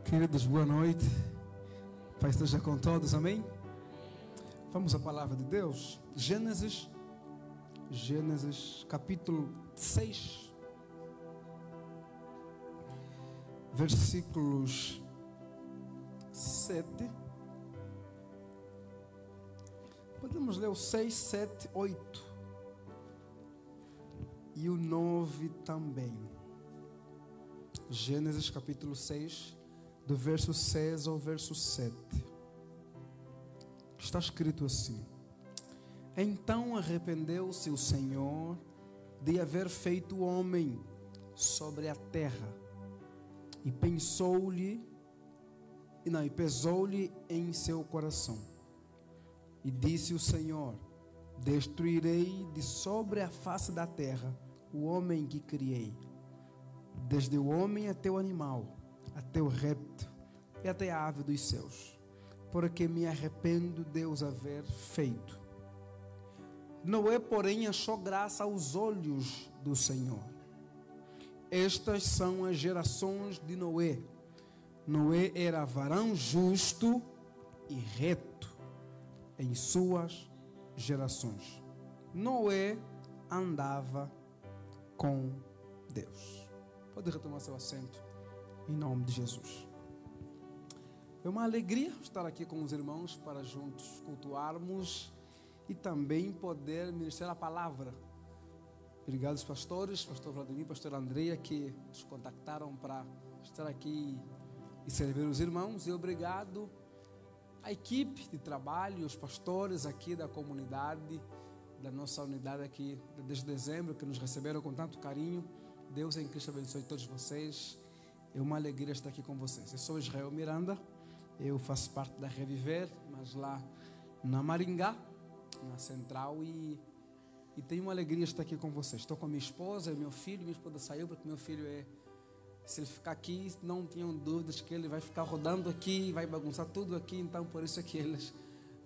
Queridos, boa noite. Pai esteja com todos, amém? Vamos à palavra de Deus. Gênesis capítulo 6, versículos 7. Podemos ler o 6, 7, 8 e o 9 também. Gênesis capítulo 6, do verso 6 ao verso 7. Está escrito assim: Então arrependeu-se o Senhor de haver feito o homem sobre a terra, e pesou-lhe em seu coração. E disse o Senhor: Destruirei de sobre a face da terra o homem que criei, desde o homem até o animal, até o réptil e até a ave dos céus, porque me arrependo de os haver feito. Noé, porém, achou graça aos olhos do Senhor. Estas são as gerações de Noé. Noé era varão justo e reto em suas gerações. Noé andava com Deus. Pode retomar seu assento em nome de Jesus. É uma alegria estar aqui com os irmãos para juntos cultuarmos e também poder ministrar a palavra. Obrigado aos pastores, pastor Vladimir, pastor Andréia, que nos contactaram para estar aqui e servir os irmãos. E obrigado à equipe de trabalho, os pastores aqui da comunidade, da nossa unidade aqui desde dezembro, que nos receberam com tanto carinho. Deus em Cristo abençoe todos vocês. É uma alegria estar aqui com vocês. Eu sou Israel Miranda, eu faço parte da Reviver, mas lá na Maringá, na Central, e tenho uma alegria estar aqui com vocês. Estou com minha esposa e meu filho. Minha esposa saiu porque meu filho se ele ficar aqui, não tenham dúvidas que ele vai ficar rodando aqui, vai bagunçar tudo aqui. Então por isso é que eles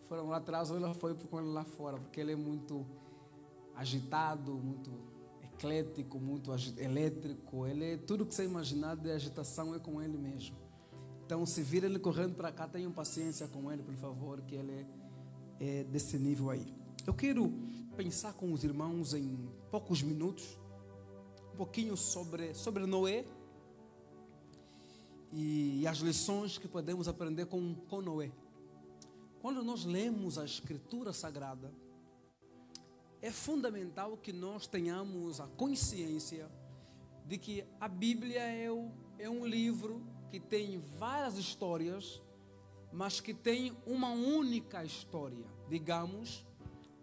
foram lá atrás, ou ela foi com ele lá fora, porque ele é muito agitado, muito eclético, muito elétrico. Ele é tudo que você imaginar de agitação, é com ele mesmo. Então se vir ele correndo para cá, tenham paciência com ele, por favor, que ele é desse nível aí. Eu quero pensar com os irmãos em poucos minutos um pouquinho sobre Noé e as lições que podemos aprender com Noé. Quando nós lemos a Escritura Sagrada, é fundamental que nós tenhamos a consciência de que a Bíblia é um livro que tem várias histórias, mas que tem uma única história. Digamos,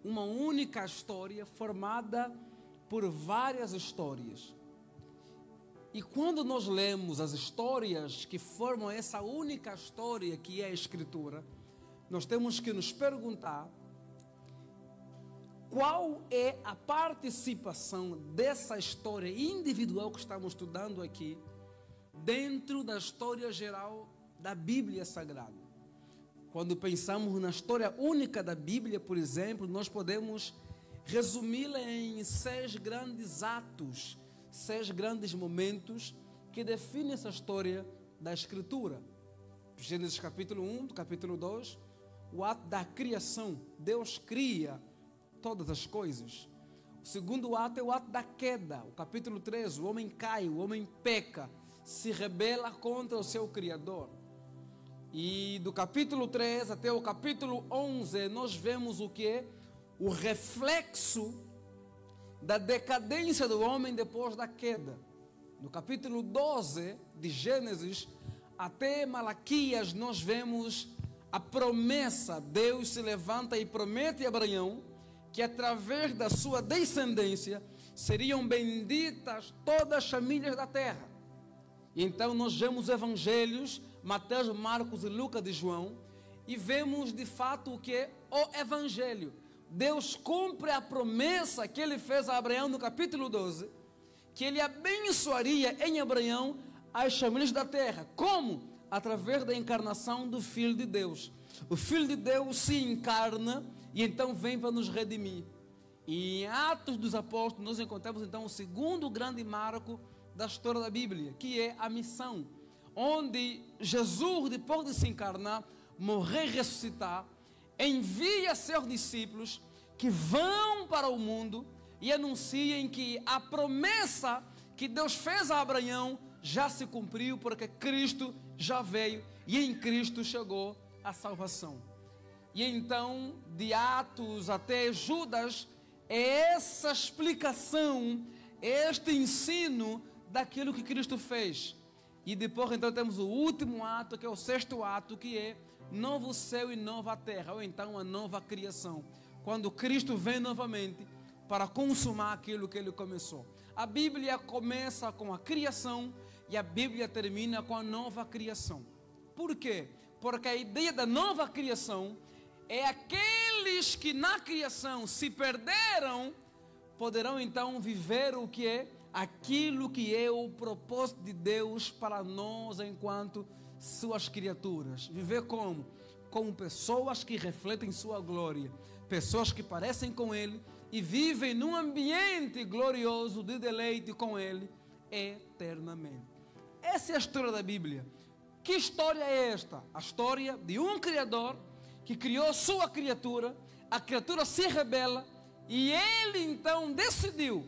uma única história formada por várias histórias. E quando nós lemos as histórias que formam essa única história que é a Escritura, nós temos que nos perguntar qual é a participação dessa história individual que estamos estudando aqui dentro da história geral da Bíblia Sagrada. Quando pensamos na história única da Bíblia, por exemplo, nós podemos resumi-la em 6 grandes atos, 6 grandes momentos que definem essa história da Escritura. Gênesis capítulo 1, capítulo 2, o ato da criação. Deus cria todas as coisas. O segundo ato é o ato da queda. O capítulo 3, o homem cai, o homem peca, se rebela contra o seu Criador. E do capítulo 3 até o capítulo 11, nós vemos o que? O reflexo da decadência do homem depois da queda. No capítulo 12 de Gênesis até Malaquias, nós vemos a promessa. Deus se levanta e promete a Abraão que através da sua descendência seriam benditas todas as famílias da terra. E então nós vemos os evangelhos, Mateus, Marcos e Lucas de João, e vemos de fato o que é o evangelho. Deus cumpre a promessa que ele fez a Abraão no capítulo 12, que ele abençoaria em Abraão as famílias da terra. Como? Através da encarnação do Filho de Deus. O Filho de Deus se encarna e então vem para nos redimir. E em Atos dos Apóstolos nós encontramos então o segundo grande marco da história da Bíblia, que é a missão. onde Jesus, depois de se encarnar, morrer e ressuscitar, envia seus discípulos que vão para o mundo e anunciem que a promessa que Deus fez a Abraão já se cumpriu, porque Cristo já veio e em Cristo chegou a salvação. E então, de Atos até Judas, é essa explicação, este ensino daquilo que Cristo fez. E depois então temos o último ato, que é o sexto ato, que é novo céu e nova terra, ou então a nova criação, quando Cristo vem novamente para consumar aquilo que Ele começou. A Bíblia começa com a criação e a Bíblia termina com a nova criação. Por quê? Porque a ideia da nova criação é aqueles que na criação se perderam, poderão então viver o que é aquilo que é o propósito de Deus para nós enquanto suas criaturas. Viver como? Como pessoas que refletem sua glória, pessoas que parecem com Ele e vivem num ambiente glorioso de deleite com Ele eternamente. Essa é a história da Bíblia. Que história é esta? A história de um Criador que criou sua criatura, a criatura se rebela e Ele então decidiu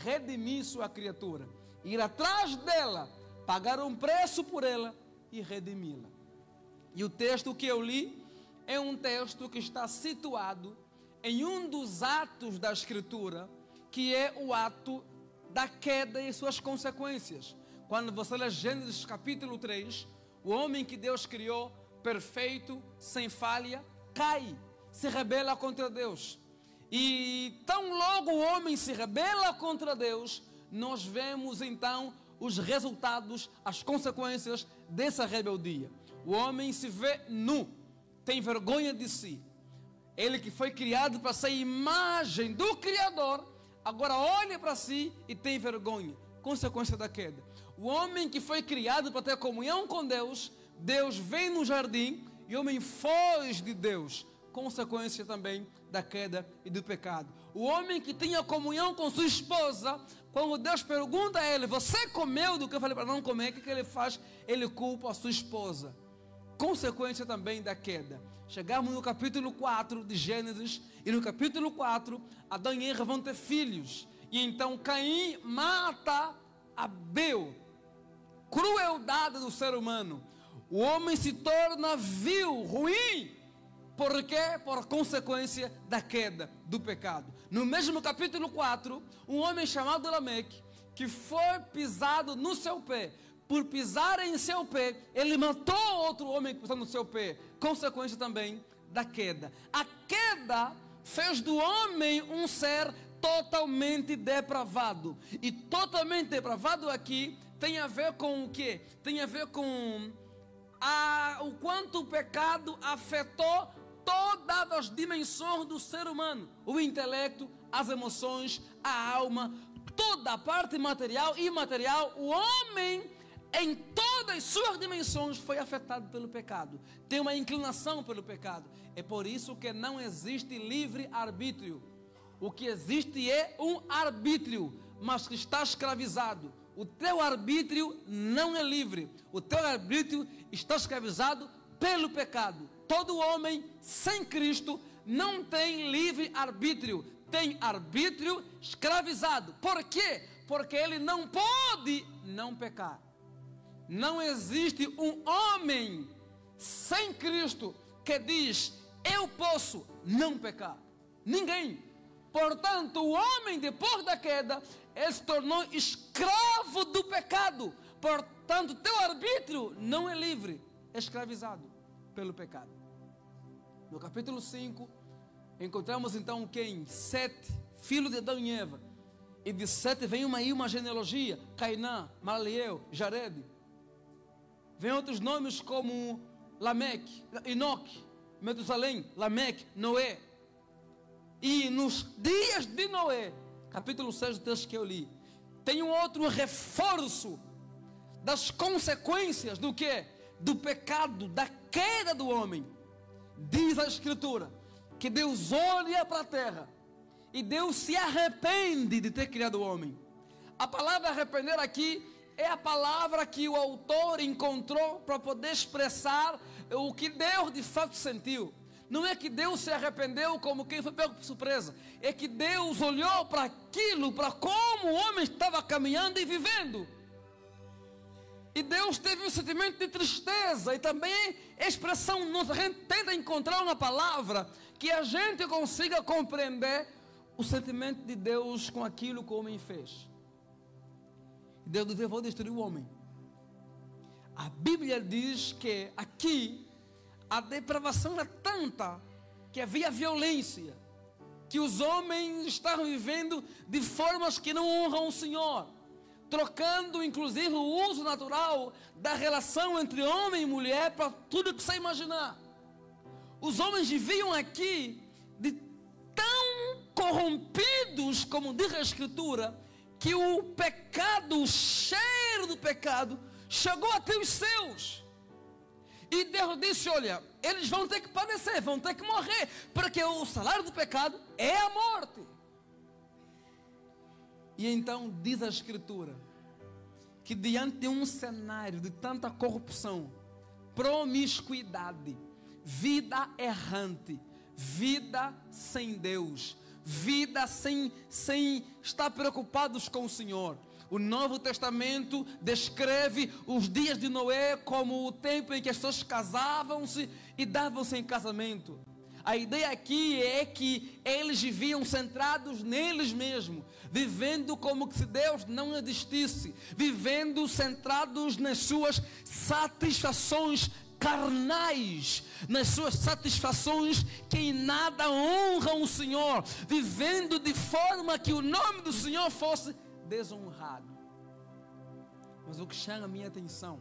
redimir sua criatura, ir atrás dela, pagar um preço por ela e redimi-la. E o texto que eu li é um texto que está situado em um dos atos da Escritura, que é o ato da queda e suas consequências. Quando você lê Gênesis capítulo 3, o homem que Deus criou, perfeito, sem falha, cai, se rebela contra Deus. E tão logo o homem se rebela contra Deus, nós vemos então os resultados, as consequências dessa rebeldia. O homem se vê nu, tem vergonha de si. Ele que foi criado para ser a imagem do Criador, agora olha para si e tem vergonha. Consequência da queda. O homem que foi criado para ter comunhão com Deus, Deus vem no jardim e o homem foge de Deus. Consequência também da queda e do pecado. O homem que tinha comunhão com sua esposa, quando Deus pergunta a ele: você comeu do que eu falei para não comer? O que ele faz? Ele culpa a sua esposa. Consequência também da queda. Chegamos no capítulo 4 de Gênesis, e no capítulo 4 Adão e Eva vão ter filhos, e então Caim mata Abel. Crueldade do ser humano. O homem se torna vil, ruim. Por quê? Por consequência da queda, do pecado. No mesmo capítulo 4, um homem chamado Lameque, que foi pisado no seu pé. Por pisar em seu pé, ele matou outro homem que pisou no seu pé. Consequência também da queda. A queda fez do homem um ser totalmente depravado. E totalmente depravado aqui tem a ver com o quê? Tem a ver com o quanto o pecado afetou todas as dimensões do ser humano. O intelecto, as emoções, a alma, toda a parte material e imaterial. O homem, em todas as suas dimensões, foi afetado pelo pecado. Tem uma inclinação pelo pecado. É por isso que não existe livre-arbítrio. O que existe é um arbítrio, mas que está escravizado. O teu arbítrio não é livre. O teu arbítrio está escravizado pelo pecado. Todo homem sem Cristo não tem livre-arbítrio. Tem arbítrio escravizado. Por quê? Porque ele não pode não pecar. Não existe um homem sem Cristo que diz: eu posso não pecar. Ninguém. Portanto, o homem depois da queda, ele se tornou escravo do pecado. Portanto, teu arbítrio não é livre, é escravizado pelo pecado. No capítulo 5, encontramos então quem? Sete, filho de Adão e Eva. E de Sete vem uma genealogia: Cainã, Maleel, Jared. Vem outros nomes como Lameque, Enoque, Metusalém, Lameque, Noé. E nos dias de Noé, capítulo 6 do texto que eu li, tem um outro reforço das consequências do que? Do pecado, da queda do homem. Diz a Escritura que Deus olha para a terra e Deus se arrepende de ter criado o homem. A palavra arrepender aqui é a palavra que o autor encontrou para poder expressar o que Deus de fato sentiu. Não é que Deus se arrependeu como quem foi pego por surpresa. É que Deus olhou para aquilo, para como o homem estava caminhando e vivendo. E Deus teve um sentimento de tristeza. E também a expressão, a gente tenta encontrar uma palavra que a gente consiga compreender o sentimento de Deus com aquilo que o homem fez. Deus disse: eu vou destruir o homem. A Bíblia diz que aqui a depravação era tanta que havia violência, que os homens estavam vivendo de formas que não honram o Senhor, trocando inclusive o uso natural da relação entre homem e mulher para tudo que você imaginar. Os homens viviam aqui de tão corrompidos, como diz a Escritura, que o pecado, o cheiro do pecado chegou até os seus. E Deus disse: olha, eles vão ter que padecer, vão ter que morrer, porque o salário do pecado é a morte. E então diz a Escritura que diante de um cenário de tanta corrupção, promiscuidade, vida errante, vida sem Deus, vida sem estar preocupados com o Senhor, o Novo Testamento descreve os dias de Noé como o tempo em que as pessoas casavam-se e davam-se em casamento. A ideia aqui é que eles viviam centrados neles mesmos, vivendo como se Deus não existisse, vivendo centrados nas suas satisfações carnais, nas suas satisfações que em nada honram o Senhor, vivendo de forma que o nome do Senhor fosse desonrado. Mas o que chama a minha atenção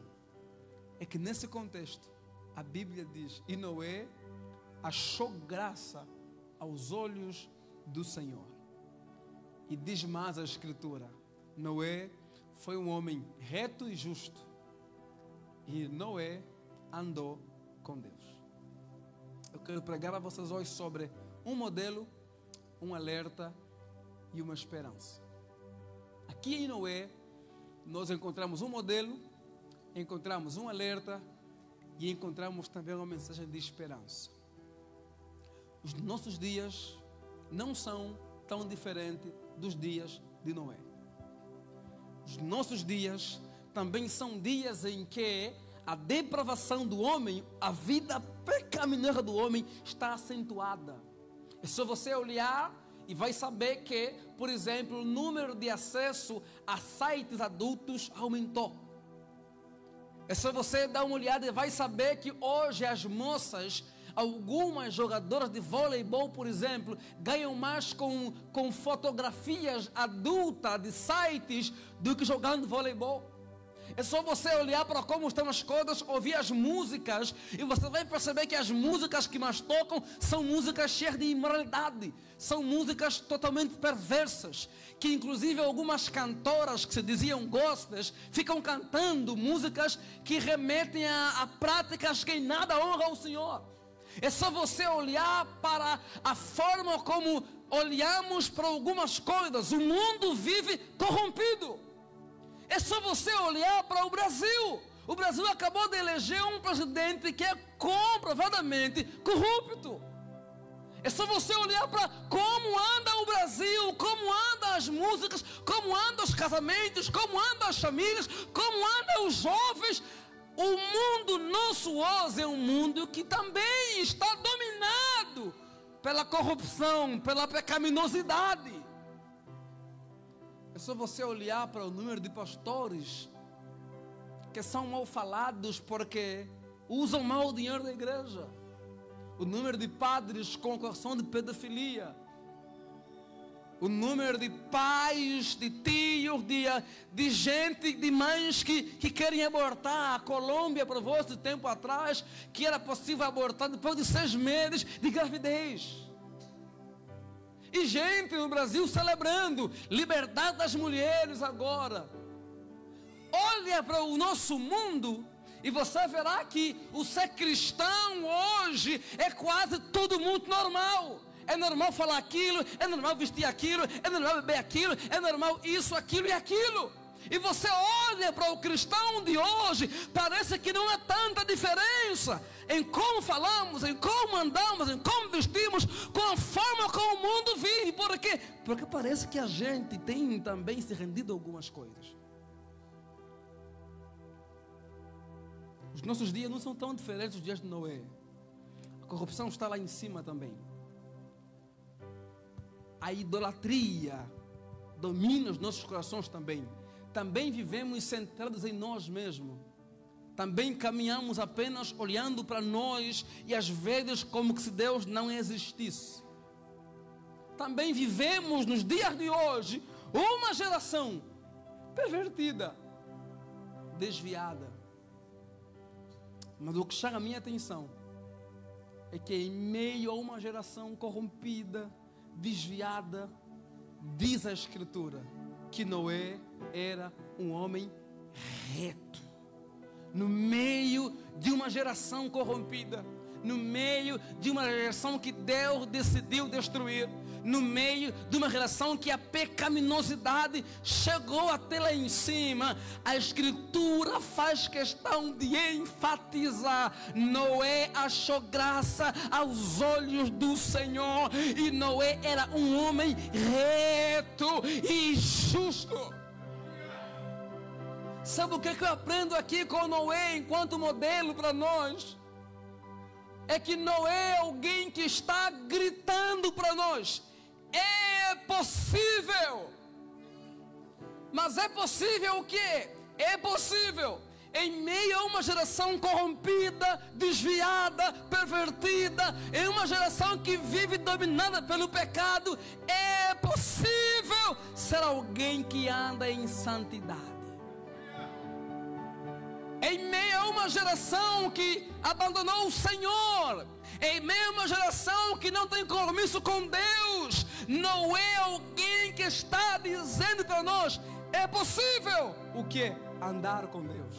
é que nesse contexto a Bíblia diz: e Noé achou graça aos olhos do Senhor. E diz mais a Escritura: Noé foi um homem reto e justo, e Noé andou com Deus. Eu quero pregar a vocês hoje sobre um modelo, um alerta e uma esperança. Aqui em Noé nós encontramos um modelo, encontramos um alerta e encontramos também uma mensagem de esperança. Os nossos dias não são tão diferentes dos dias de Noé. Os nossos dias também são dias em que a depravação do homem, a vida pecaminosa do homem está acentuada. É só você olhar e vai saber que, por exemplo, o número de acesso a sites adultos aumentou. É só você dar uma olhada e vai saber que hoje as moças, algumas jogadoras de voleibol, por exemplo, ganham mais com fotografias adultas de sites do que jogando voleibol. É só você olhar para como estão as coisas, ouvir as músicas, e você vai perceber que as músicas que mais tocam são músicas cheias de imoralidade, são músicas totalmente perversas, que inclusive algumas cantoras que se diziam gospels ficam cantando músicas que remetem a práticas que em nada honram o Senhor. É só você olhar para a forma como olhamos para algumas coisas. O mundo vive corrompido. É só você olhar para o Brasil. O Brasil acabou de eleger um presidente que é comprovadamente corrupto. É só você olhar para como anda o Brasil, como andam as músicas, como andam os casamentos, como andam as famílias, como andam os jovens. O mundo nosso hoje é um mundo que também está dominado pela corrupção, pela pecaminosidade. É só você olhar para o número de pastores que são mal falados porque usam mal o dinheiro da igreja. O número de padres com acusação de pedofilia. O número de pais, de tios, de gente, de mães que querem abortar. A Colômbia provou de tempo atrás que era possível abortar depois de 6 meses de gravidez. E gente no Brasil celebrando liberdade das mulheres agora. Olha para o nosso mundo e você verá que o ser cristão hoje é quase tudo muito normal. É normal falar aquilo, é normal vestir aquilo, é normal beber aquilo, é normal isso, aquilo e aquilo. E você olha para o cristão de hoje, parece que não há tanta diferença em como falamos, em como andamos, em como vestimos, com a forma como o mundo vive. Por quê? Porque parece que a gente tem também se rendido a algumas coisas. Os nossos dias não são tão diferentes dos dias de Noé. A corrupção está lá em cima também. A idolatria domina os nossos corações também. Também vivemos centrados em nós mesmos. Também caminhamos apenas olhando para nós e às vezes como se Deus não existisse. Também vivemos nos dias de hoje uma geração pervertida, desviada. Mas o que chama a minha atenção é que em meio a uma geração corrompida, desviada, diz a Escritura que Noé era um homem reto. No meio de uma geração corrompida, no meio de uma geração que Deus decidiu destruir, no meio de uma geração que a pecaminosidade chegou até lá em cima, a Escritura faz questão de enfatizar: Noé achou graça aos olhos do Senhor, e Noé era um homem reto e justo. Sabe o que eu aprendo aqui com Noé enquanto modelo para nós? É que Noé é alguém que está gritando para nós: é possível. Mas é possível o quê? É possível em meio a uma geração corrompida, desviada, pervertida, em uma geração que vive dominada pelo pecado, é possível ser alguém que anda em santidade. Em meio a uma geração que abandonou o Senhor, em meio a uma geração que não tem compromisso com Deus, não é alguém que está dizendo para nós: é possível o quê? Andar com Deus.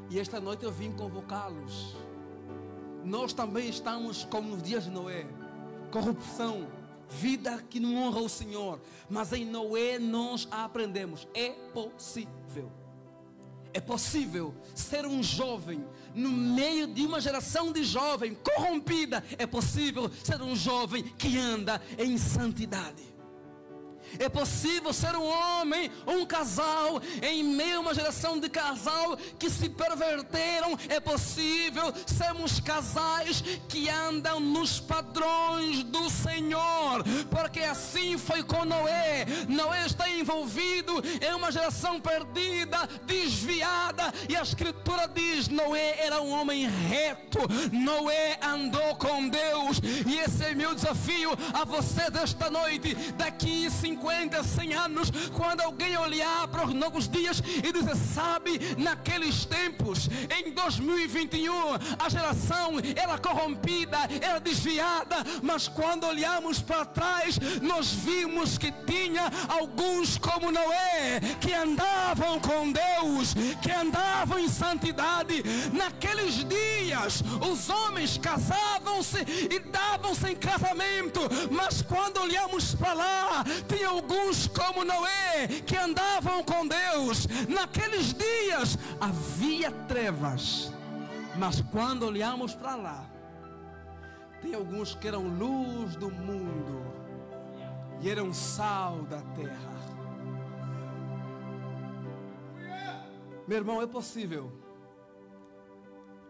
E esta noite eu vim convocá-los. Nós também estamos como nos dias de Noé: corrupção, vida que não honra o Senhor. Mas em Noé nós aprendemos: é possível. É possível ser um jovem no meio de uma geração de jovem corrompida. É possível ser um jovem que anda em santidade. É possível ser um homem, um casal, em meio a uma geração de casal que se perverteram. É possível sermos casais que andam nos padrões do Senhor, porque assim foi com Noé. Noé está envolvido em uma geração perdida, desviada, e a Escritura diz: Noé era um homem reto, Noé andou com Deus. E esse é meu desafio a você desta noite. Daqui 50, 100 anos, quando alguém olhar para os novos dias e dizer: sabe, naqueles tempos, em 2021, a geração era corrompida, era desviada, mas quando olhamos para trás, nós vimos que tinha alguns como Noé, que andavam com Deus, que andavam em santidade. Naqueles dias, os homens casavam-se e davam-se em casamento, mas quando olhamos para lá, tinha alguns como Noé que andavam com Deus. Naqueles dias havia trevas, mas quando olhamos para lá, tem alguns que eram luz do mundo e eram sal da terra. Meu irmão, é possível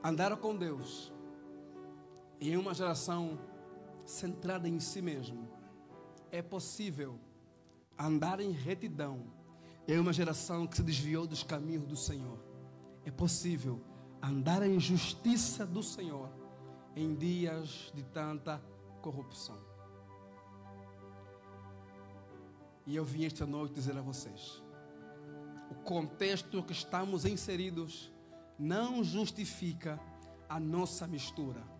andar com Deus em uma geração centrada em si mesmo. É possível andar em retidão em uma geração que se desviou dos caminhos do Senhor. É possível andar em justiça do Senhor em dias de tanta corrupção. E eu vim esta noite dizer a vocês: o contexto que estamos inseridos não justifica a nossa mistura.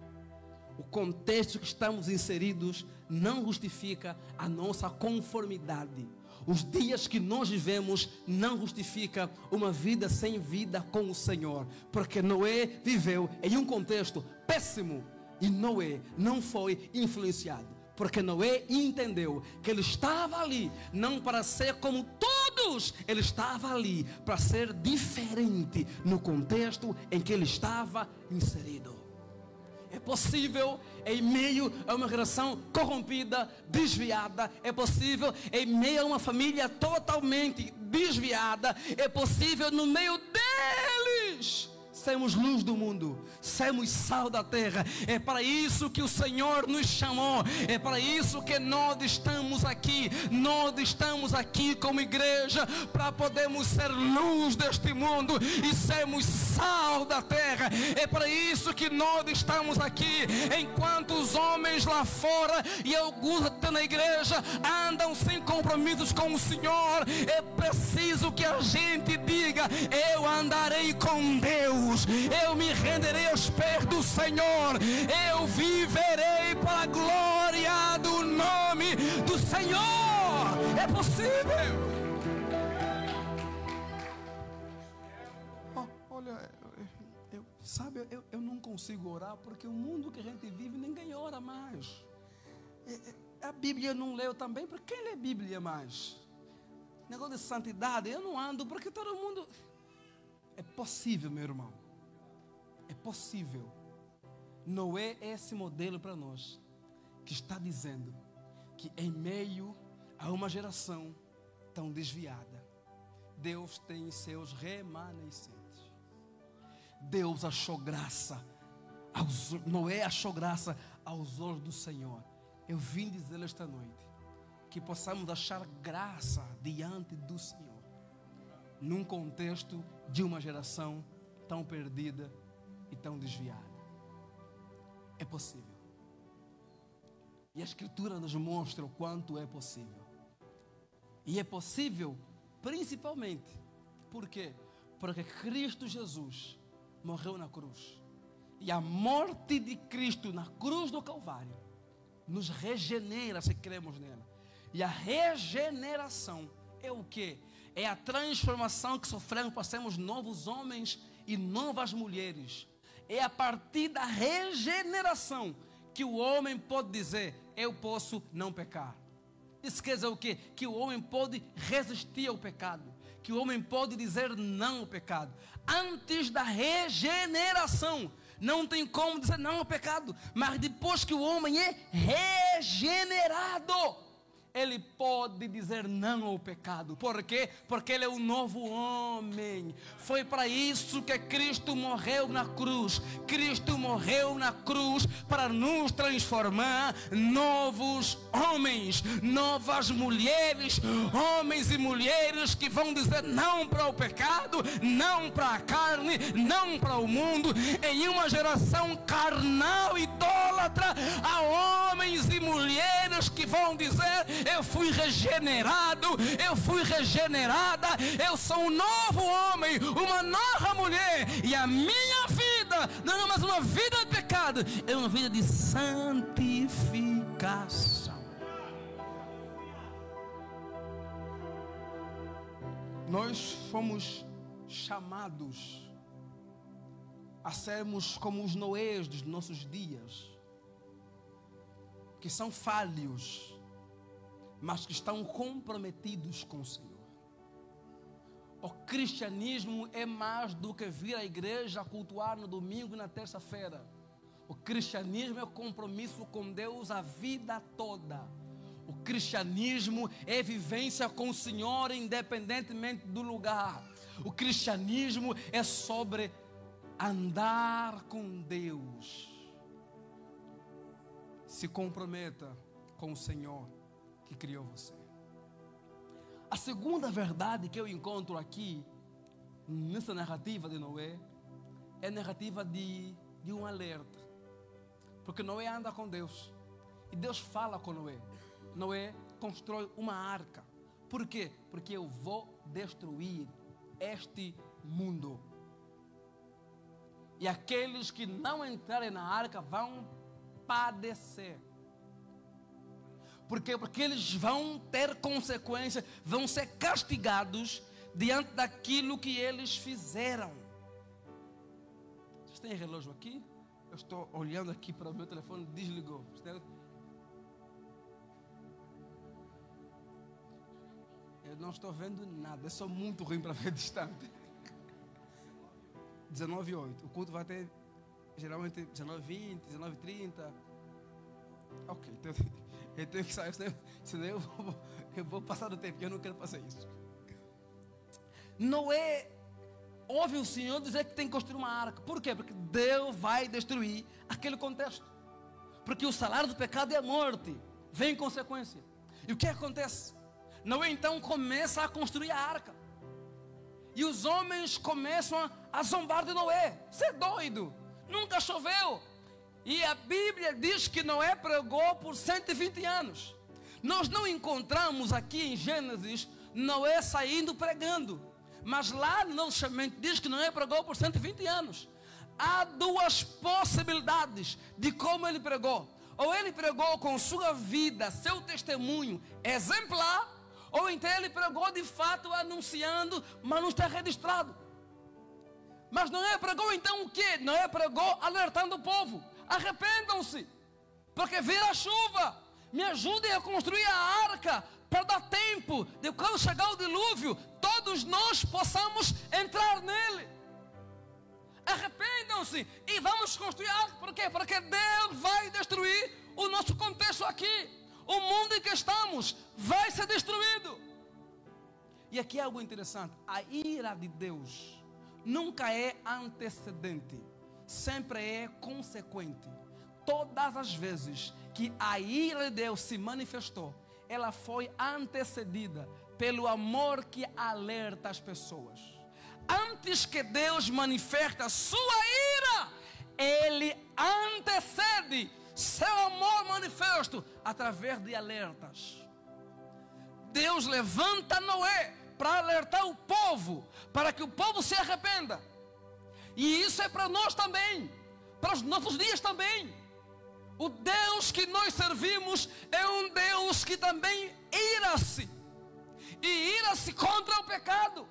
O contexto que estamos inseridos não justifica a nossa conformidade. Os dias que nós vivemos não justifica uma vida sem vida com o Senhor, porque Noé viveu em um contexto péssimo e Noé não foi influenciado, porque Noé entendeu que ele estava ali não para ser como todos cruz, ele estava ali para ser diferente no contexto em que ele estava inserido. É possível em meio a uma geração corrompida, desviada. É possível em meio a uma família totalmente desviada. É possível no meio deles sermos luz do mundo, sermos sal da terra. É para isso que o Senhor nos chamou. É para isso que nós estamos aqui. Nós estamos aqui como igreja para podermos ser luz deste mundo e sermos sal da terra. É para isso que nós estamos aqui. Enquanto os homens lá fora e alguns até na igreja andam sem compromissos com o Senhor, é preciso que a gente diga: eu andarei com Deus. Eu me renderei aos pés do Senhor. Eu viverei para a glória do nome do Senhor. É possível. Olha, eu não consigo orar porque o mundo que a gente vive ninguém ora mais. A Bíblia não leu também, porque quem lê Bíblia mais? Negócio de santidade, eu não ando porque todo mundo... É possível, meu irmão. É possível. Noé é esse modelo para nós, que está dizendo que em meio a uma geração tão desviada, Deus tem seus remanescentes. Deus achou graça, Noé achou graça aos olhos do Senhor. Eu vim dizer esta noite que possamos achar graça diante do Senhor, num contexto de uma geração tão perdida e tão desviada. É possível. E a Escritura nos mostra o quanto é possível. E é possível principalmente, por quê? Porque Cristo Jesus morreu na cruz. E a morte de Cristo na cruz do Calvário nos regenera se cremos nela. E a regeneração é o quê? É a transformação que sofremos para sermos novos homens e novas mulheres. É a partir da regeneração que o homem pode dizer: eu posso não pecar. Isso quer dizer o quê? Que o homem pode resistir ao pecado, que o homem pode dizer não ao pecado. Antes da regeneração, não tem como dizer não ao pecado. Mas depois que o homem é regenerado, ele pode dizer não ao pecado. Por quê? Porque ele é um novo homem. Foi para isso que Cristo morreu na cruz. Cristo morreu na cruz para nos transformar novos homens, novas mulheres, homens e mulheres que vão dizer não para o pecado, não para a carne, não para o mundo. Em uma geração carnal e idólatra, há homens e mulheres que vão dizer: eu fui regenerado, eu fui regenerada, eu sou um novo homem, uma nova mulher, e a minha vida não é mais uma vida de pecado, é uma vida de santificação. Nós fomos chamados a sermos como os Noés dos nossos dias, que são falhos, mas que estão comprometidos com o Senhor. O cristianismo é mais do que vir à igreja a cultuar no domingo e na terça-feira. O cristianismo é compromisso com Deus a vida toda. O cristianismo é vivência com o Senhor independentemente do lugar. O cristianismo é sobre andar com Deus. Se comprometa com o Senhor que criou você. A segunda verdade que eu encontro aqui nessa narrativa de Noé é a narrativa de um alerta. Porque Noé anda com Deus e Deus fala com Noé. Noé constrói uma arca. Por quê? Porque eu vou destruir este mundo. E aqueles que não entrarem na arca vão padecer. Por quê? Porque eles vão ter consequências, vão ser castigados diante daquilo que eles fizeram. Vocês têm relógio aqui? Eu estou olhando aqui para o meu telefone, desligou. eu não estou vendo nada, eu sou muito ruim para ver distante. 19h08, o culto vai ter geralmente 19h20, 19h30. Ok, então eu tenho que sair, senão eu vou passar do tempo, porque eu não quero fazer isso. Noé ouve o Senhor dizer que tem que construir uma arca. Por quê? Porque Deus vai destruir aquele contexto. Porque o salário do pecado é a morte, vem em consequência. E o que acontece? Noé então começa a construir a arca. E os homens começam a zombar de Noé. Você é doido, nunca choveu. E a Bíblia diz que Noé pregou por 120 anos. Nós não encontramos aqui em Gênesis Noé saindo pregando. Mas lá no Novo Testamento diz que Noé pregou por 120 anos. Há duas possibilidades de como ele pregou. Ou ele pregou com sua vida, seu testemunho exemplar, ou então ele pregou de fato anunciando, mas não está registrado. Mas Noé pregou então o quê? Noé pregou alertando o povo: arrependam-se, porque vira a chuva, me ajudem a construir a arca, para dar tempo de quando chegar o dilúvio, todos nós possamos entrar nele. Arrependam-se e vamos construir a arca. Por quê? Porque Deus vai destruir o nosso contexto aqui. O mundo em que estamos vai ser destruído. E aqui é algo interessante: a ira de Deus nunca é antecedente, sempre é consequente. Todas as vezes que a ira de Deus se manifestou, ela foi antecedida pelo amor que alerta as pessoas. Antes que Deus manifeste a sua ira, Ele antecede seu amor manifesto através de alertas. Deus levanta Noé para alertar o povo, para que o povo se arrependa. E isso é para nós também, para os nossos dias também. O Deus que nós servimos é um Deus que também ira-se, e ira-se contra o pecado.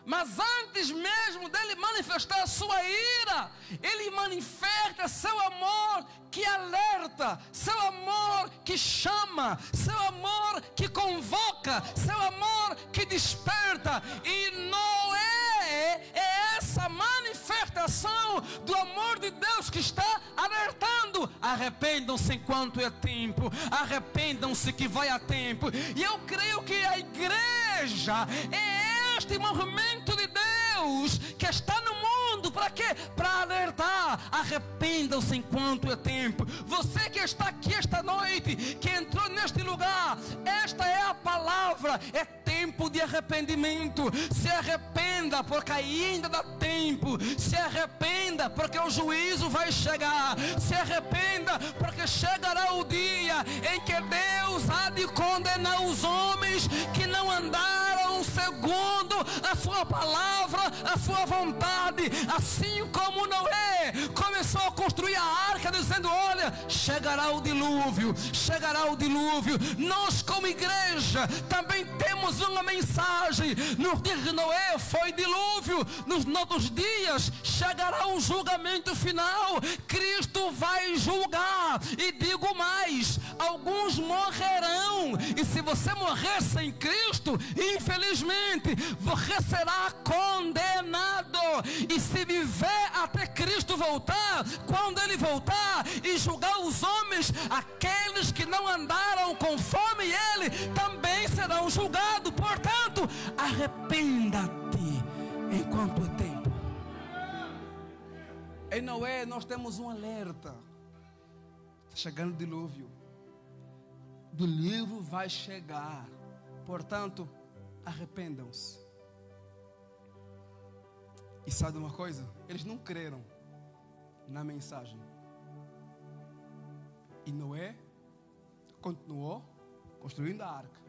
Mas antes mesmo dele manifestar a sua ira, ele manifesta seu amor que alerta, seu amor que chama, seu amor que convoca, seu amor que desperta. E Noé é essa manifestação do amor de Deus que está alertando: arrependam-se enquanto é tempo, arrependam-se que vai a tempo. E eu creio que a igreja é este movimento de Deus que está no mundo. Para quê? Para alertar: arrependam-se enquanto é tempo. Você que está aqui esta noite, que entrou neste lugar, esta é a palavra: é tempo de arrependimento. Se arrependa, porque ainda dá tempo. Se arrependa, porque o juízo vai chegar. Se arrependa, porque chegará o dia em que Deus há de condenar os homens que não andaram segundo a sua palavra, a sua vontade. Assim como Noé começou a construir a arca dizendo: olha, chegará o dilúvio, chegará o dilúvio. Nós como igreja também temos uma mensagem. No dia de Noé foi dilúvio, nos nossos dias chegará o julgamento final. Cristo vai julgar. E digo mais: alguns morrerão, e se você morrer sem Cristo, infelizmente você será condenado. E se viver até Cristo voltar, quando Ele voltar e julgar os homens, aqueles que não andaram conforme Ele também serão julgados. Portanto, arrependa-te enquanto é tempo. Em Noé nós temos um alerta: está chegando o dilúvio, do livro vai chegar, portanto arrependam-se. E sabe uma coisa? Eles não creram na mensagem. E Noé continuou construindo a arca.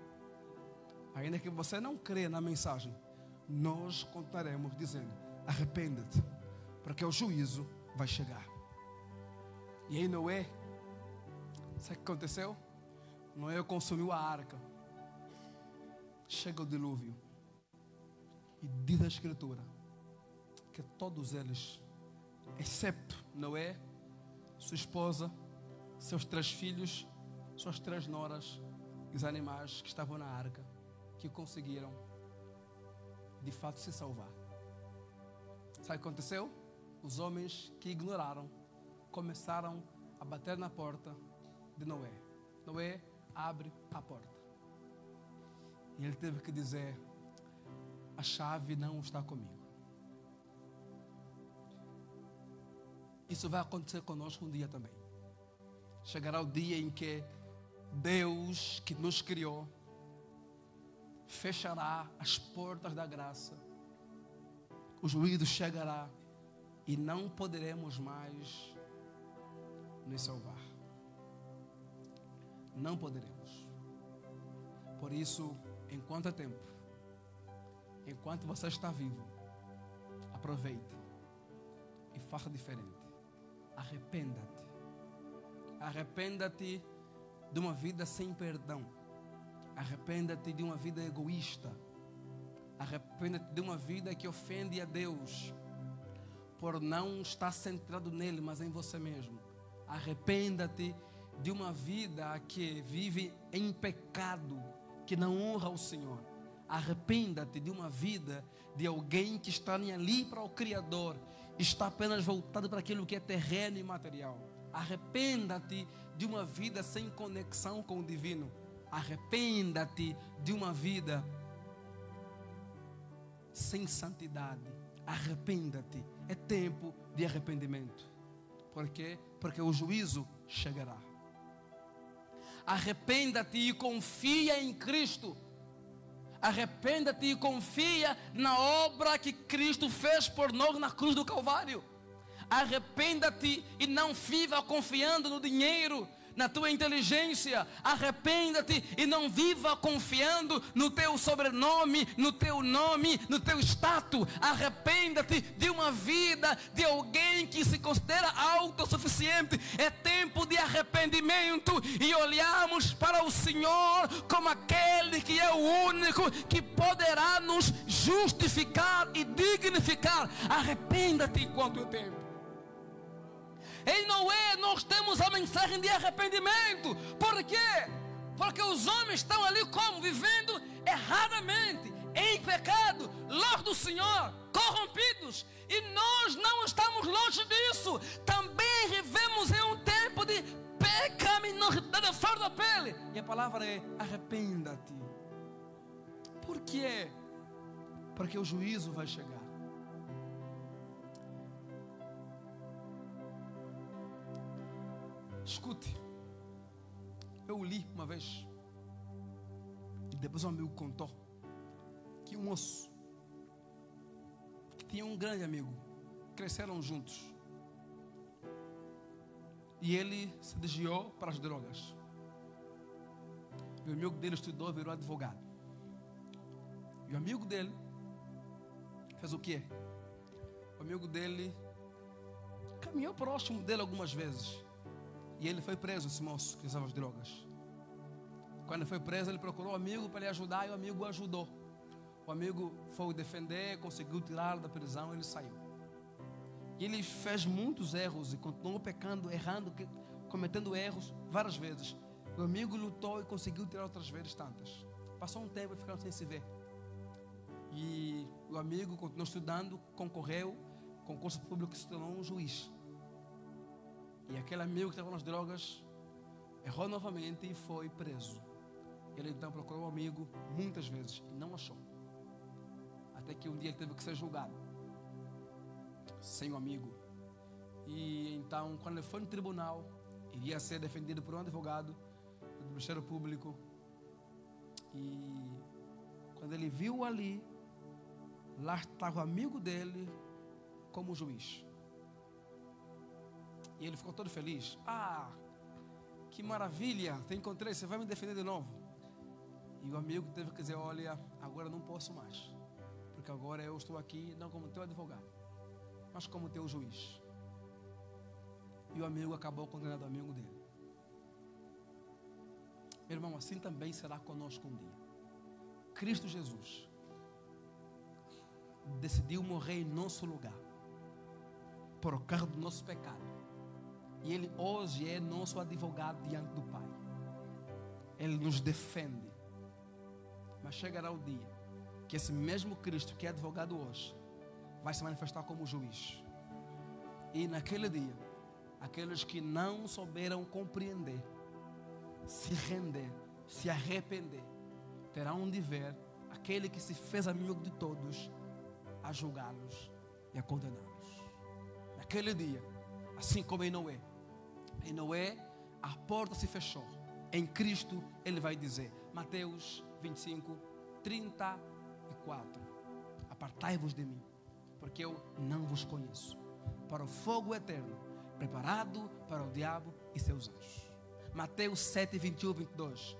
Ainda que você não crê na mensagem, nós continuaremos dizendo: arrependa-te, porque o juízo vai chegar. E aí Noé, sabe o que aconteceu? Noé consumiu a arca. Chega o dilúvio. E diz a Escritura que todos eles, excepto Noé, sua esposa, seus 3 filhos, suas 3 noras e os animais que estavam na arca, que que conseguiram de fato se salvar. Sabe o que aconteceu? Os homens que ignoraram começaram a bater na porta de Noé. Noé, abre a porta. E ele teve que dizer: a chave não está comigo. Isso vai acontecer conosco um dia também. Chegará o dia em que Deus, que nos criou, fechará as portas da graça. O juízo chegará e não poderemos mais nos salvar. Não poderemos. Por isso, enquanto é tempo, enquanto você está vivo, aproveite e faça diferente. Arrependa-te. Arrependa-te de uma vida sem perdão. Arrependa-te de uma vida egoísta. Arrependa-te de uma vida que ofende a Deus, por não estar centrado nele, mas em você mesmo. Arrependa-te de uma vida que vive em pecado, que não honra o Senhor. Arrependa-te de uma vida de alguém que está nem ali para o Criador, está apenas voltado para aquilo que é terreno e material. Arrependa-te de uma vida sem conexão com o divino. Arrependa-te de uma vida sem santidade. Arrependa-te. É tempo de arrependimento. Por quê? Porque o juízo chegará. Arrependa-te e confia em Cristo. Arrependa-te e confia na obra que Cristo fez por nós na cruz do Calvário. Arrependa-te e não viva confiando no dinheiro, na tua inteligência. Arrependa-te e não viva confiando no teu sobrenome, no teu nome, no teu status. Arrependa-te de uma vida de alguém que se considera autossuficiente. É tempo de arrependimento e olharmos para o Senhor como aquele que é o único que poderá nos justificar e dignificar. Arrependa-te enquanto é tempo. Em Noé nós temos a mensagem de arrependimento. Por quê? Porque os homens estão ali como? Vivendo erradamente, em pecado, longe do Senhor, corrompidos. E nós não estamos longe disso. Também vivemos em um tempo de pecaminosidade fora da pele. E a palavra é arrependa-te. Por quê? Porque o juízo vai chegar. Escute, eu li uma vez, e depois um amigo contou, que um moço, que tinha um grande amigo, cresceram juntos, e ele se desviou para as drogas. E o amigo dele estudou e virou advogado. E o amigo dele fez o quê? O amigo dele caminhou próximo dele algumas vezes. E ele foi preso, esse moço que usava as drogas. Quando ele foi preso, ele procurou um amigo para lhe ajudar, e o amigo o ajudou. O amigo foi o defender, conseguiu tirá-lo da prisão, e ele saiu. E ele fez muitos erros e continuou pecando, errando, cometendo erros várias vezes. O amigo lutou e conseguiu tirar outras vezes tantas. Passou um tempo e ficaram sem se ver. E o amigo continuou estudando, concorreu, concurso público, que se tornou um juiz. E aquele amigo que estava nas drogas errou novamente e foi preso. Ele então procurou o amigo muitas vezes e não achou. Até que um dia ele teve que ser julgado sem o amigo. E então, quando ele foi no tribunal, iria ser defendido por um advogado do Ministério Público. E quando ele viu ali, lá estava o amigo dele como juiz. E ele ficou todo feliz. Ah, que maravilha, te encontrei, você vai me defender de novo. E o amigo teve que dizer: olha, agora não posso mais, porque agora eu estou aqui não como teu advogado, mas como teu juiz. E o amigo acabou condenando o amigo dele. Meu irmão, assim também será conosco um dia. Cristo Jesus decidiu morrer em nosso lugar, por causa do nosso pecado. E Ele hoje é nosso advogado diante do Pai. Ele nos defende. Mas chegará o dia que esse mesmo Cristo que é advogado hoje vai se manifestar como juiz. E naquele dia, aqueles que não souberam compreender, se render, se arrepender, terão de ver aquele que se fez amigo de todos a julgá-los e a condená-los. Naquele dia, assim como em Noé, a porta se fechou. Em Cristo ele vai dizer, Mateus 25, 34: apartai-vos de mim, porque eu não vos conheço, para o fogo eterno preparado para o diabo e seus anjos. Mateus 7, 21, 22: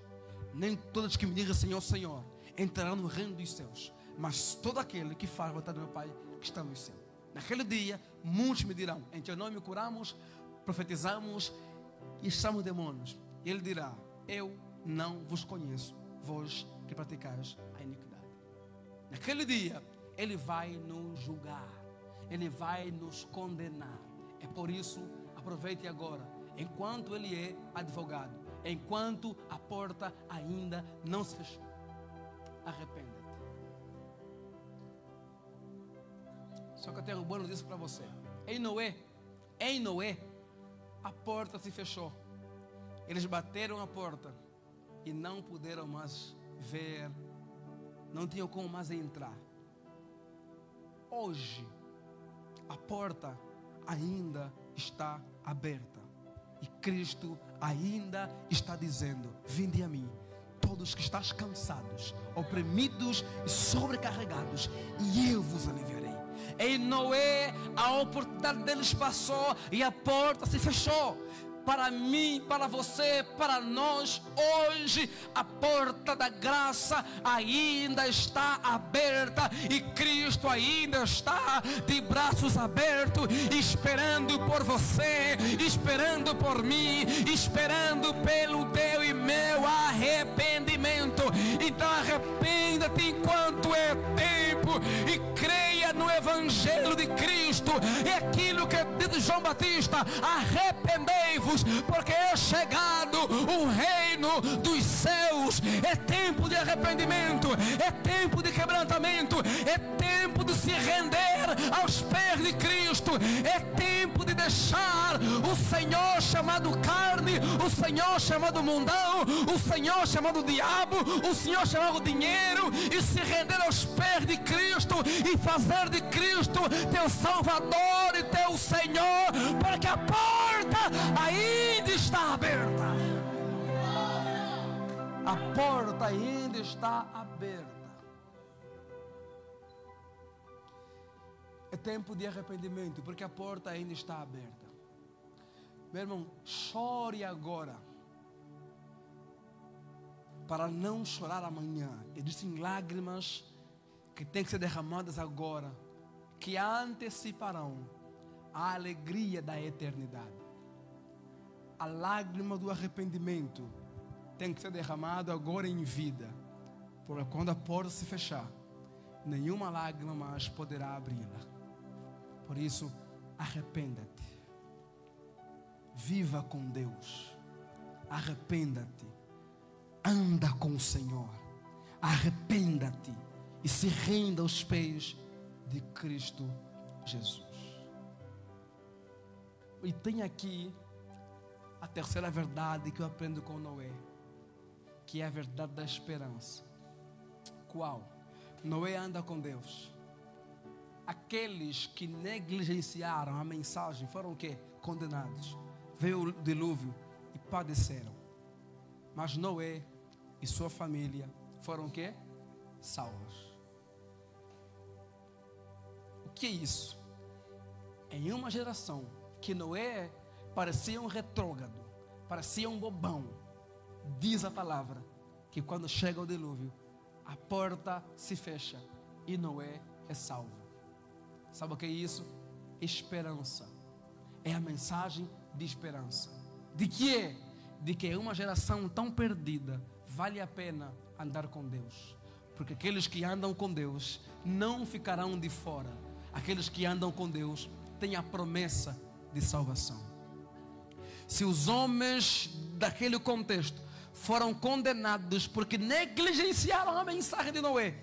nem todos que me digam Senhor, Senhor entrarão no reino dos céus, mas todo aquele que faz a vontade do meu Pai que está no céu. Naquele dia muitos me dirão, em teu nome curamos, profetizamos e expulsamos demônios. E ele dirá, eu não vos conheço, vós que praticais a iniquidade. Naquele dia ele vai nos julgar, ele vai nos condenar. É por isso, aproveite agora, enquanto ele é advogado, enquanto a porta ainda não se fechou. Arrependa-te. Só que eu tenho boa notícia para você. Em Noé, a porta se fechou. Eles bateram a porta e não puderam mais ver, não tinham como mais entrar. Hoje, a porta ainda está aberta e Cristo ainda está dizendo, vinde a mim, todos que estáis cansados, oprimidos e sobrecarregados, e eu vos aliviarei. Em Noé, a oportunidade deles passou e a porta se fechou. Para mim, para você, para nós, hoje a porta da graça ainda está aberta e Cristo ainda está de braços abertos, esperando por você, esperando por mim, esperando pelo teu e meu arrependimento. Então arrependa-te enquanto é tempo e creia no Evangelho de Cristo. É aquilo que diz João Batista: arrependei-vos, porque é chegado o reino dos céus. É tempo de arrependimento, é tempo de quebrantamento, é tempo de se render aos pés de Cristo, é tempo de deixar o Senhor chamado carne, o Senhor chamado mundão, o Senhor chamado diabo, o Senhor chamado dinheiro, e se render aos pés de Cristo e fazer de Cristo teu Salvador e teu Senhor, porque a porta ainda está aberta. A porta ainda está aberta. É tempo de arrependimento, porque a porta ainda está aberta. Meu irmão, chore agora, para não chorar amanhã. Existem lágrimas que têm que ser derramadas agora, que anteciparão a alegria da eternidade. A lágrima do arrependimento tem que ser derramada agora em vida, porque quando a porta se fechar, nenhuma lágrima mais poderá abri-la. Por isso, arrependa-te, viva com Deus, arrependa-te, anda com o Senhor, arrependa-te e se renda aos pés de Cristo Jesus. E tem aqui a terceira verdade que eu aprendo com Noé, que é a verdade da esperança. Qual? Noé anda com Deus. Aqueles que negligenciaram a mensagem foram o quê? Condenados. Veio o dilúvio e padeceram. Mas Noé e sua família foram o quê? Salvos. O que é isso? Em uma geração que Noé parecia um retrógrado, parecia um bobão, diz a palavra que quando chega o dilúvio, a porta se fecha e Noé é salvo. Sabe o que é isso? Esperança. É a mensagem de esperança. De quê? De que em uma geração tão perdida vale a pena andar com Deus, porque aqueles que andam com Deus não ficarão de fora. Aqueles que andam com Deus têm a promessa de salvação. Se os homens daquele contexto foram condenados porque negligenciaram a mensagem de Noé.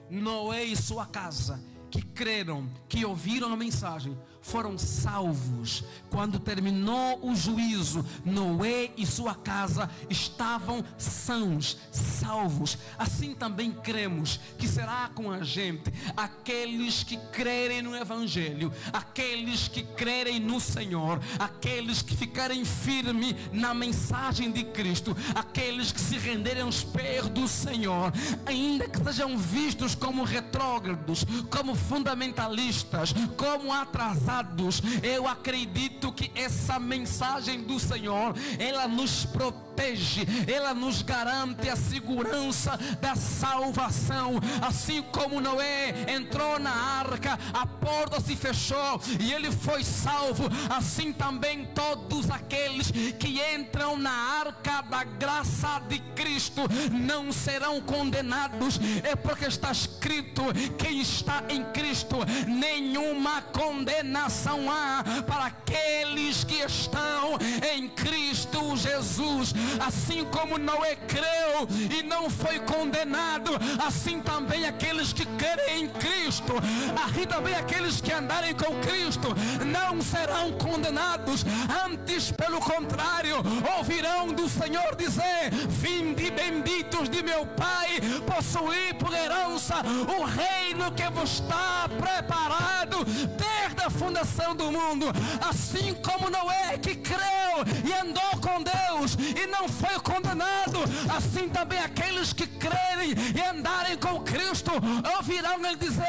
Noé e sua casa, que creram, que ouviram a mensagem, foram salvos. Quando terminou o juízo, Noé e sua casa estavam sãos, salvos. Assim também cremos que será com a gente. Aqueles que crerem no Evangelho, aqueles que crerem no Senhor, aqueles que ficarem firmes na mensagem de Cristo, aqueles que se renderem aos pés do Senhor, ainda que sejam vistos como retrógrados, como fundamentalistas, como atrasados, eu acredito que essa mensagem do Senhor, ela nos protege, ela nos garante a segurança da salvação. Assim como Noé entrou na arca, a porta se fechou e ele foi salvo, assim também todos aqueles que entram na arca da graça de Cristo não serão condenados. É porque está escrito: quem está em Cristo, nenhuma condenação há para aqueles que estão em Cristo Jesus. Assim como Noé creu e não foi condenado, assim também aqueles que querem em Cristo, assim também aqueles que andarem com Cristo não serão condenados. Antes, pelo contrário, ouvirão do Senhor dizer: vinde benditos de meu Pai, possuí por herança o reino que vos está preparado desde a fundação do mundo. Assim como Noé, que creu e andou com Deus e não foi condenado, assim também aqueles que crerem e andarem com Cristo ouvirão ele dizer: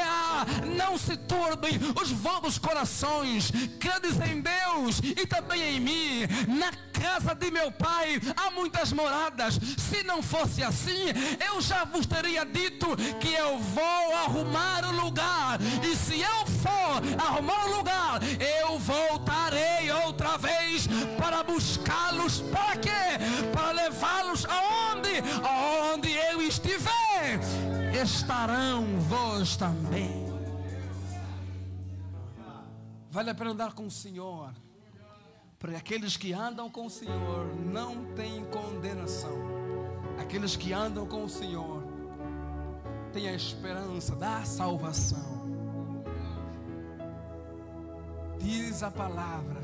não se turbem os vossos corações, credes em Deus e também em mim. Na casa de meu Pai há muitas moradas. Se não fosse assim, eu já vos teria dito que eu vou arrumar o lugar. E se eu for arrumar o lugar, eu voltarei outra vez para buscá-los. Para quê? Para levá-los aonde eu estiver, estarão vós também. Vale a pena andar com o Senhor, porque aqueles que andam com o Senhor não têm condenação. Aqueles que andam com o Senhor têm a esperança da salvação. Diz a palavra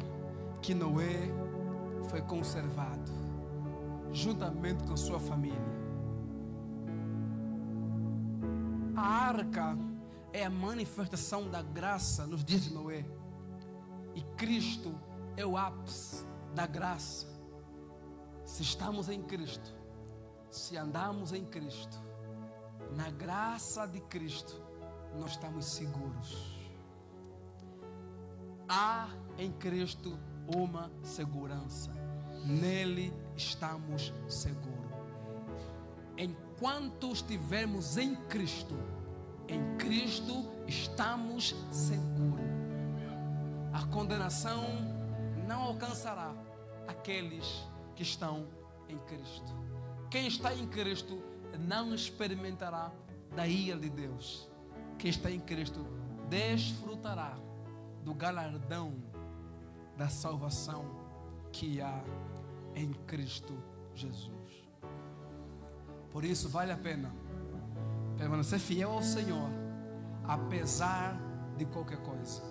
que Noé foi conservado juntamente com sua família. A arca é a manifestação da graça nos dias de Noé, e Cristo é o ápice da graça. Se estamos em Cristo, se andamos em Cristo, na graça de Cristo, nós estamos seguros. Há em Cristo uma segurança. Nele estamos seguros. Enquanto estivermos em Cristo estamos seguros. A condenação não alcançará aqueles que estão em Cristo. Quem está em Cristo não experimentará da ira de Deus. Quem está em Cristo desfrutará do galardão da salvação que há em Cristo Jesus. Por isso vale a pena permanecer fiel ao Senhor, apesar de qualquer coisa.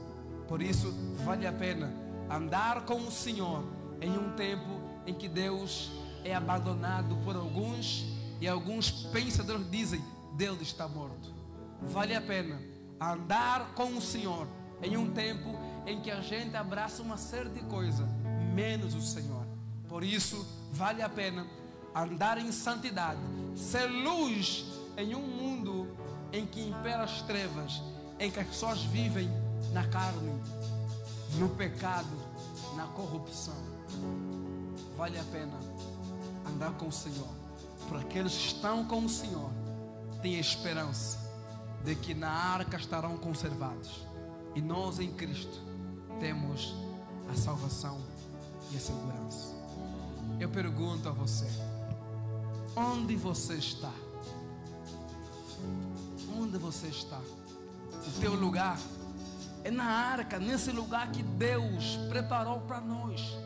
Por isso vale a pena andar com o Senhor em um tempo em que Deus é abandonado por alguns, e alguns pensadores dizem: Deus está morto. Vale a pena andar com o Senhor em um tempo em que a gente abraça uma série de coisas, menos o Senhor. Por isso vale a pena andar em santidade, ser luz em um mundo em que impera as trevas, em que as pessoas vivem na carne, no pecado, na corrupção. Vale a pena andar com o Senhor. Para aqueles que estão com o Senhor, tem a esperança de que na arca estarão conservados. E nós em Cristo temos a salvação e a segurança. Eu pergunto a você: onde você está? Onde você está? O teu lugar é na arca, nesse lugar que Deus preparou para nós.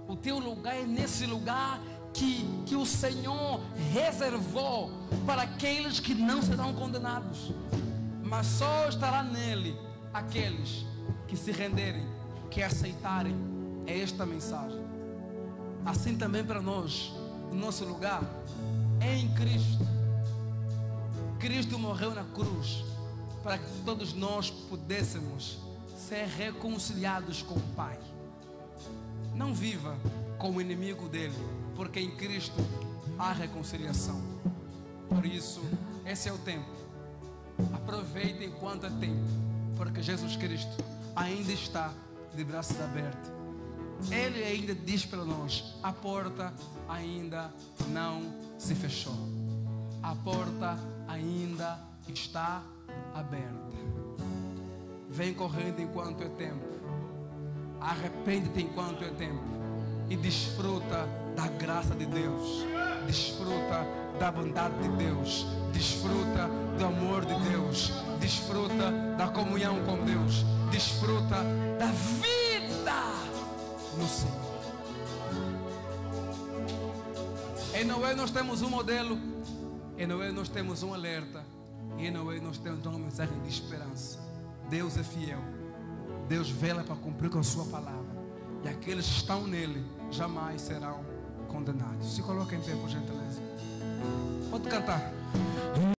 O teu lugar é nesse lugar que o Senhor reservou para aqueles que não serão condenados, mas só estará nele aqueles que se renderem, que aceitarem esta mensagem. Assim também para nós, o nosso lugar é em Cristo. Cristo morreu na cruz para que todos nós pudéssemos ser reconciliados com o Pai. Não viva como inimigo dele, porque em Cristo há reconciliação. Por isso, esse é o tempo. Aproveite enquanto é tempo, porque Jesus Cristo ainda está de braços abertos. Ele ainda diz para nós: a porta ainda não se fechou. A porta ainda está aberta. Vem correndo enquanto é tempo. Arrepende-te enquanto é tempo. E desfruta da graça de Deus. Desfruta da bondade de Deus. Desfruta do amor de Deus. Desfruta da comunhão com Deus. Desfruta da vida no Senhor. Em Noé nós temos um modelo. Em Noé nós temos um alerta. E em Noé nós temos uma mensagem de esperança. Deus é fiel. Deus vela para cumprir com a sua palavra. E aqueles que estão nele jamais serão condenados. Se coloca em pé, por gentileza. Pode cantar.